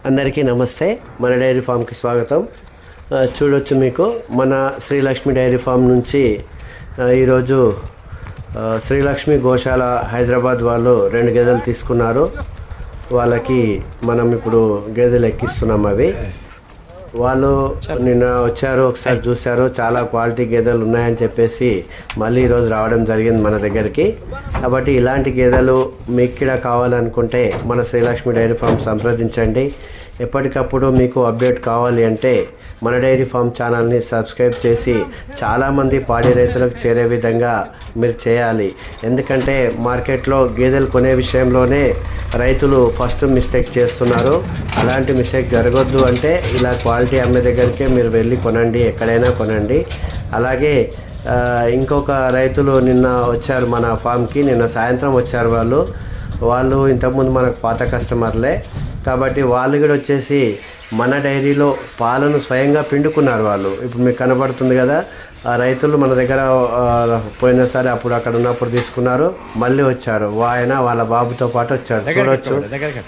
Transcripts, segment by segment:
అందరికీ నమస్తే. మన డైరీ ఫామ్కి స్వాగతం. చూడొచ్చు మీకు మన శ్రీలక్ష్మి డైరీ ఫామ్ నుంచి ఈరోజు శ్రీలక్ష్మి గోశాల హైదరాబాద్ వాళ్ళు 2 గేదెలు తీసుకున్నారు. వాళ్ళకి మనం ఇప్పుడు గేదెలు ఎక్కిస్తున్నాం. అవి వాళ్ళు నిన్న వచ్చారు, ఒకసారి చూశారు, చాలా క్వాలిటీ గేదెలు ఉన్నాయని చెప్పేసి మళ్ళీ ఈరోజు రావడం జరిగింది మన దగ్గరికి. కాబట్టి ఇలాంటి గేదెలు మీకు కూడా కావాలనుకుంటే మన శ్రీలక్ష్మి డైరీ ఫామ్ సంప్రదించండి. ఎప్పటికప్పుడు మీకు అప్డేట్ కావాలి అంటే మన డైరీ ఫామ్ ఛానల్ని సబ్స్క్రైబ్ చేసి చాలామంది పాడి రైతులకు చేరే విధంగా మీరు చేయాలి. ఎందుకంటే మార్కెట్లో గేదెలు కొనే విషయంలోనే రైతులు ఫస్ట్ మిస్టేక్ చేస్తున్నారు. అలాంటి మిస్టేక్ జరగొద్దు అంటే ఇలా క్వాలిటీ అమ్మే దగ్గరికే మీరు వెళ్ళి కొనండి, ఎక్కడైనా కొనండి. అలాగే ఇంకొక రైతులు నిన్న వచ్చారు మన ఫామ్కి, నిన్న సాయంత్రం వచ్చారు. వాళ్ళు ఇంతకుముందు మనకు పాత కస్టమర్లే కాబట్టి వాళ్ళు కూడా వచ్చేసి మన డైరీలో పాలను స్వయంగా పిండుకున్నారు. వాళ్ళు ఇప్పుడు మీకు కనబడుతుంది కదా, ఆ రైతులు మన దగ్గర పోయినసారి అప్పుడు అక్కడ ఉన్నప్పుడు తీసుకున్నారు, మళ్ళీ వచ్చారు. ఆయన వాళ్ళ బాబుతో పాటు వచ్చాడు. చూడొచ్చు,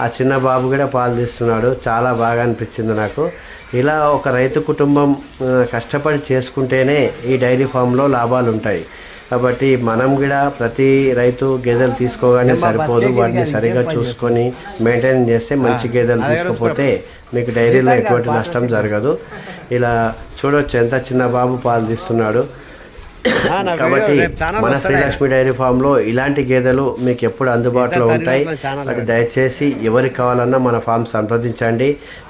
ఆ చిన్న బాబు కూడా పాలు తీస్తున్నాడు. చాలా బాగా అనిపించింది నాకు. ఇలా ఒక రైతు కుటుంబం కష్టపడి చేసుకుంటేనే ఈ డైరీ ఫామ్లో లాభాలు ఉంటాయి. కాబట్టి మనం కూడా ప్రతి రైతు గేదెలు తీసుకోగానే సరిపోదు, వాటిని సరిగా చూసుకొని మెయింటైన్ చేస్తే మంచి గేదెలు తీసుకపోతే మీకు డైరీలో ఎటువంటి నష్టం జరగదు. ఇలా చూడొచ్చు ఎంత చిన్న బాబు పాలు తీస్తున్నాడు. కాబట్టి మన శ్రీలక్ష్మి డైరీ ఫామ్లో ఇలాంటి గేదెలు మీకు ఎప్పుడు అందుబాటులో ఉంటాయి. అది దయచేసి ఎవరికి కావాలన్నా మన ఫామ్ సంప్రదించండి.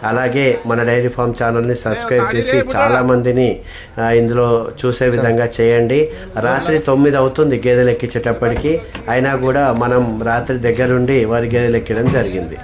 అలాగే మన డైరీ ఫామ్ ఛానల్ని సబ్స్క్రైబ్ చేసి చాలామందిని ఇందులో చూసే విధంగా చేయండి. రాత్రి 9 అవుతుంది గేదెలు ఎక్కించేటప్పటికి, అయినా కూడా మనం రాత్రి దగ్గరుండి వారి గేదెలు ఎక్కడం జరిగింది.